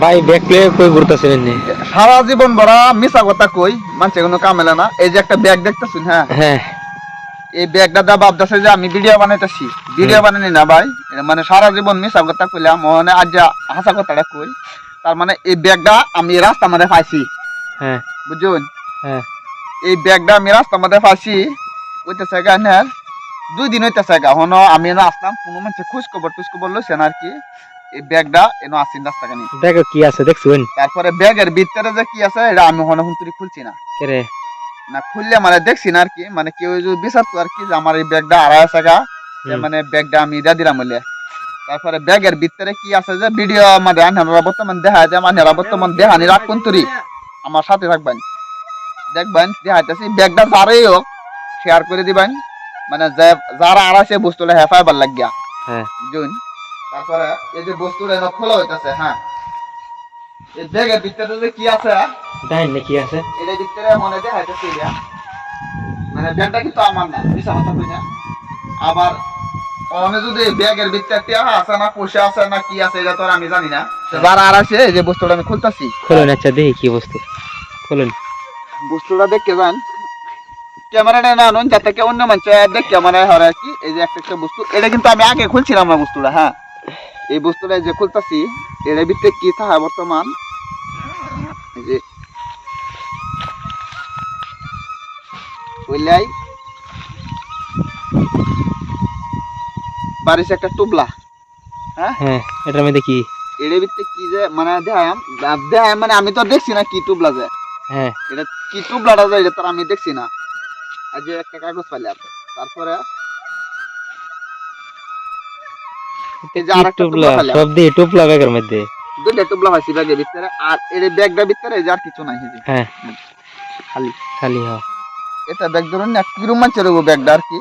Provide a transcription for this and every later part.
ভাই ব্যাগ কই ঘুরতেছেন নি? সারা জীবন বড় মিছা কথা কই মানুষে কোনো কামেলা না। এই যে একটা ব্যাগ দেখতেছুন, হ্যাঁ, হ্যাঁ। এই ব্যাগটা দা ভাবতেছে যে আমি ভিডিও বানাইতেছি, ভিডিও বানানি না ভাই। মানে সারা জীবন মিছা কথা কইলাম, মানে আজ যে হাসা কথাটা কই। তার মানে এই ব্যাগটা আমি রাস্তা মধ্যে পাইছি, হ্যাঁ। বুঝুন। হ্যাঁ। এই ব্যাগটা আমি রাস্তা মধ্যে পাইছি হইতেছে গানের 2 দিন হইতেছে গা। হনো আমি না আসলাম, কোনো মানুষে খোঁজ খবর লইছে না আর কি। এই ব্যাগটা এনো আসিন রাস্তা কানি। দেখো কি আছে দেখছুন? তারপরে ব্যাগের ভিতরে যে কি আছে এটা আমি হনো হুন্তুরি খুলছি না। কে রে? না খুললে মানে দেখছি না আর কি, মানে কেউ যদি বিচারতো আর কি যে আমার এই ব্যাগটা আড়াই আছে গা, মানে ব্যাগটা আমি দিয়ে দিলাম বলে। তারপরে ব্যাগের ভিতরে কি আছে যে ভিডিও মানে আনহারা বর্তমান দেখা যায়, মানে বর্তমান দেহানি রাখুন তুরি আমার সাথে থাকবেন, দেখবেন দেখাইতেছি ব্যাগটা যারাই হোক শেয়ার করে দিবেন, মানে যারা আড়াইছে বস্তুটা হেফাইবার লাগিয়া। হ্যাঁ। বুঝুন। তারপরে এই যে বস্তুটা এনে খোলা হইতেছে, হ্যাঁ, এই ব্যাগের ভিতরে যে কি আছে দেখ না কি আছে। এটার ভিতরে মনে দেখাইতেছে এটা মানে ব্যাগটা কিন্তু আমার না, মিছা কথা কই না। আবার অনে যদি ব্যাগের ভিতরে টিয়া আছে না পয়সা আছে না কি আছে এটা তো আর আমি জানি না। যারা আর আছে এই যে বস্তুটা আমি খুলতাছি, খুলুন, আচ্ছা দেখি কি বস্তু। খুলুন বস্তুটা দেখতে যান, ক্যামেরাটা না আনুন যাতে কেউ অন্য মানুষ দেখে মানে হয় আর কি। এই যে একটা একটা বস্তু, এটা কিন্তু আমি আগে খুলছিলাম না বস্তুটা, হ্যাঁ, এই বস্তুটা যে খুলতাছি এর ভিতরে কি থাকে বর্তমান এই যে ওইলাই বারিশ একটা টুবলা, হ্যাঁ। হ্যাঁ, এটার মধ্যে কি? এর ভিতরে কি যে মানে দেখাম মানে আমি তো দেখছি না কি টুবলা যে, হ্যাঁ। এটা কি টুবলাটা যে এটা তো আমি দেখছি না। আর যে একটা কাগজ পাইলাম, তারপরে এই যে আরেকটা টুবলা পাইলাম, সব দিয়ে টুপলা ব্যাগের মধ্যে। 2টা টুবলা পাইছি ব্যাগের ভিতরে। আর এর ব্যাগটার ভিতরে এই যে আর কিছু নাই, এই যে হ্যাঁ, খালি খালি। হ্যাঁ। এটা ব্যাগ ধরুন না কিরম মাছের ব্যাগটা আর কি।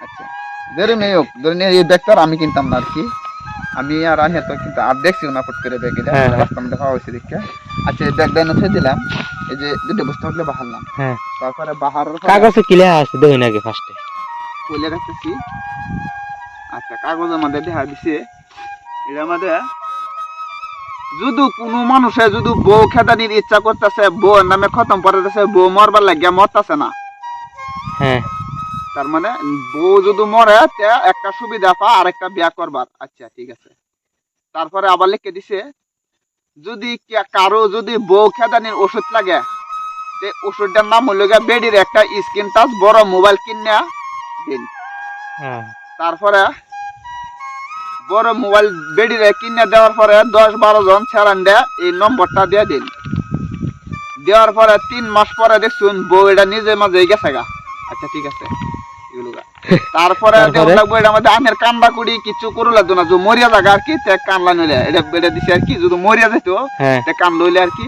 আচ্ছা ধরে নেই হোক, ধরে নিয়ে এই ব্যাগটা আমি কিনতাম না আর কি, আমি আর আনি তো কিন্তু আর দেখছি না ফট করে ব্যাগ এটা রাস্তার মধ্যে পাওয়া হয়েছে দেখে। আচ্ছা এই ব্যাগটা এনে দিলাম, এই যে 2টা বস্তু হলে বাহারলাম। হ্যাঁ। তারপরে বাহার কাগজে কি লেখা আছে দেখুন আগে ফার্স্টে। খুলে রাখতেছি। আচ্ছা কাগজের মধ্যে দেখা দিছে এটার মধ্যে যদি কোনো মানুষে যদি বউ খেদানির ইচ্ছা করতেছে, বউ নামে খতম করতেছে, বউ মরবার লাগিয়া মরতেছে না, হ্যাঁ। তার মানে বউ যদি মরে তে একটা সুবিধা পা আর একটা বিয়া করবার। আচ্ছা ঠিক আছে। তারপরে আবার লিখে দিছে যদি কারো যদি বউ খেদানির ওষুধ লাগে তে ওষুধটার নাম হলো গিয়ে বেডির একটা স্ক্রিন টাচ বড় মোবাইল কিনে দিন। হ্যাঁ। তারপরে বড় মোবাইল বেডিরে কিনে দেওয়ার পরে 10-12 জন ছেড়ান্ডে এই নম্বরটা দিয়ে দিন। দেওয়ার পরে 3 মাস পরে দেখছুন বউ এটা নিজে মাঝে গেছে গা। আচ্ছা ঠিক আছে তারপরে লাগবো এটা মধ্যে আমের কান্দা কুড়ি কিছু করু লাগতো না, যে মরিয়া জায়গা আর কি কানলা নইলে এটা এটা দিছে আর কি, যদি মরিয়া যেত কান লইলে আর কি।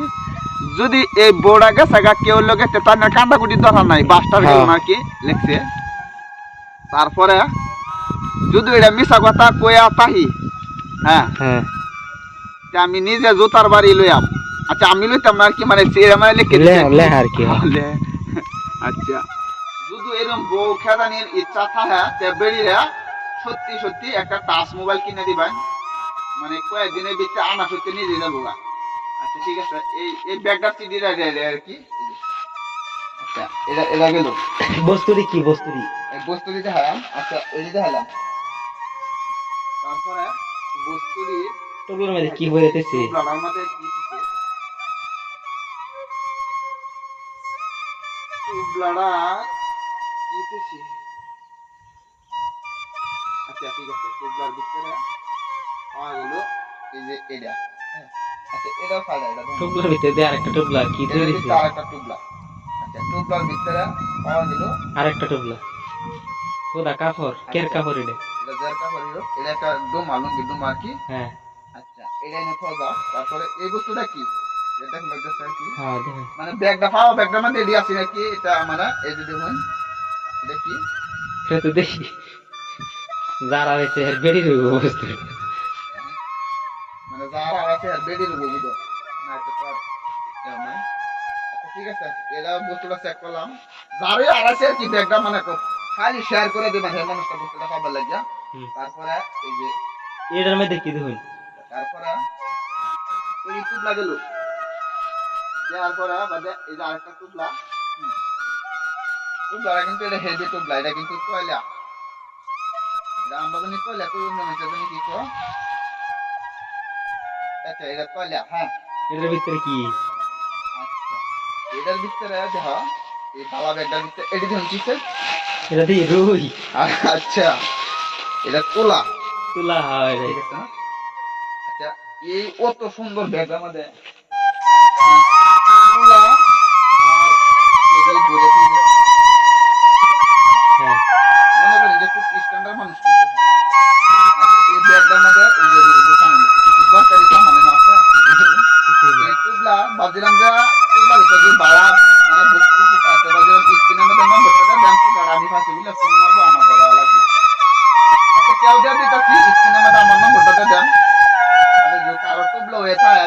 যদি এই বউটা গেছে গা কেউ লোকে তার কান্দা কুটির দরকার নাই, বাসটার গেল আর কি লিখছে। তারপরে যদি এটা মিশা কথা কইয়া তাহি, হ্যাঁ, আমি নিজে জুতার বাড়ি লইয়াম। আচ্ছা আমি লইতাম না আর কি, মানে লিখে আর কি। আচ্ছা যদি এরকম বউ খেদানির ইচ্ছা থাকে তে বেড়িরা সত্যি সত্যি একটা টাচ মোবাইল কিনে দিবেন, মানে কয়েকদিনের ভিতরে আনা সত্যি নিজে যাবো। আচ্ছা ঠিক আছে। এই ব্যাগটা সিডি আর কি। আচ্ছা এটা এটা গেল বস্তুরি কি বস্তুরি? এই বস্তুটি দেখালাম। আচ্ছা এই যে দেখালাম। তারপরে বস্তুটি টুবলার মধ্যে কি হইতেছে? টুবলার মধ্যে কি আছে? টুবলাটা কি আছে? আচ্ছা ঠিক আছে। টুবলার ভিতরে পাওয়া গেল এই যে এটা, হ্যাঁ। আচ্ছা এটাও ফায়দা, এটা টুবলার ভিতরে আরেকটা টুবলা কি ধরে দিছে? আরেকটা টুবলা। আচ্ছা টুবলার ভিতরে পাওয়া গেল আরেকটা টুবলা। ওদা কাপড় কের কাপড় এটা? এটা যার কাপড় হলো এটা একটা ডোম আলুঙ্গি ডোম আর কি। হ্যাঁ। আচ্ছা এটা এনে ফলবা। তারপরে এই বস্তুটা কি এটা লাগতেছে আর কি, হ্যাঁ দেখুন মানে ব্যাগটা পাওয়া ব্যাগটার মধ্যে এডি আছে নাকি এটা আমরা এই যে দেখুন এটা কি এটা তো দেখি যারা হয়েছে বেড়ি রইব বস্তু, মানে যারা আছে আর বেডি রইব বুঝো না এটা তো আর না। আচ্ছা ঠিক আছে এটা বস্তুটা চেক করলাম। যারে আর আছে আর কি ব্যাগটা মানে খালি শেয়ার করে দিবেন হে মানুষটা বস্তুটা পাবার লাগিয়া। তারপরে এই যে এটার মধ্যে কি দেখুন। তারপরে এই টুবলা গেল দেওয়ার পরে বাদে এই যে আরেকটা টুবলা টুবলাটা কিন্তু এটা হেভি টুবলা এটা কিন্তু কয়লা এটা আমরা জানি কয়লা কই অন্য মেটা জানি কি কো আচ্ছা এটা কয়লা হ্যাঁ এটার ভিতরে কি? আচ্ছা এটার ভিতরে দেখ এই বালা ব্যাগটার ভিতরে এটি ধরুন কিসে এটা দিয়ে রুই আচ্ছা এটা কোলা তুলা হয় রে। ঠিক আছে না আচ্ছা এই অত সুন্দর ব্যাগ আমাদের কোলা আর এই যে ধরে থেকে হ্যাঁ মনে করি যে খুব স্ট্যান্ডার্ড মানুষ কিন্তু হয়। আচ্ছা, এই ব্যাগটার মধ্যে ওই যে সামান আছে, কিছু দরকারি সামান এনে আছে কিছুই না। এই টুবলা ভাবছিলাম যে টুবলা ভিতরে যে ভাড়া মানে বস্তু কিছু আছে ভাবছিলাম স্ক্রিনের মধ্যে নম্বরটা দেন তো আমি ফাঁসি বলে ফোন মারবো আমার দেওয়া লাগবে আচ্ছা কেউ দিয়ে দিতেছি স্ক্রিনের মধ্যে আমার নম্বরটা দেন আচ্ছা যে কারো টুবলা হয়ে থাকে